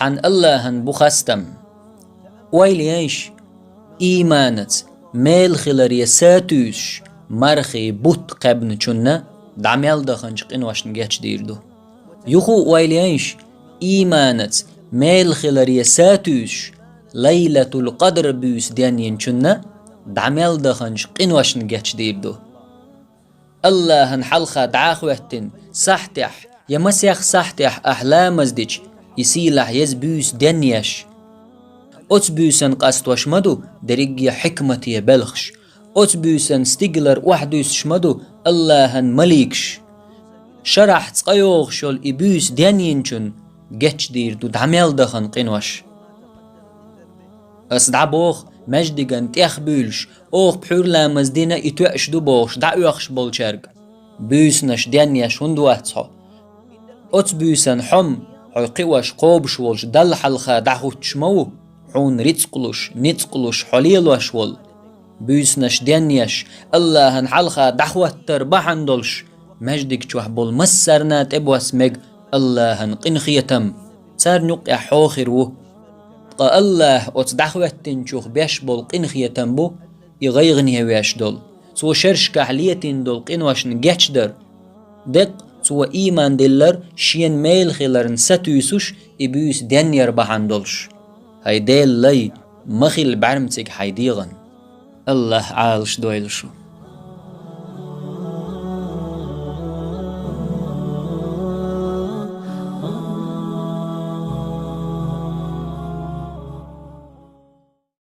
عن الله بخستم ويليش إيمانت ميل خلر يساتوش مرخي بوت قبن چونه دعميل دخنش قنواشن گيچ ديردو يخو ويليش إيمانت ميل خلر يساتوش ليلة القدر بيوس ديانين چونه دعميل دخنش قنواشن گيچ ديردو الله حلخة دعاخوهتن صحتح يمسيخ صحتح أحلام ازديش يسيلح يزبوس دنيش أتبوسن قاستوش مدو دريقيا حكمتي بلخش أتبوسن ستيقلر وحدوس شمدو الله مليكش شرح تقيوغ شول إبوس دنينچن گچ دير دو دعميل دخن قنوش أصدعبوخ مجدگن تيخ بولش أوخ بحور لامز دينا إتوأش دو بوش دعوخش بولشارق بوسنش دنيش هندواتحو أتبوسن حم حيقوش قوبش ولش دل حلخة دعوتش مو حون ريتقلوش نتقلوش حليلوش ول بوسنش دنيش الله حلخة دعوت تربحن دولش مجدك چوح بول مسرنات ابواس مج الله قنخيتم سار نقع حوخر و الله أتدعوتن چوخ بيش بول قنخيتم بو يغيغني هواش دول سو شرش كحليتين دول قنواشن گچ در دق سو إيمان دلر شين ميل خلرن ستويسوش إبوس دنير بحندولش هاي ديل لي مخيل بعرمتك حيديغن الله عالش دويلشو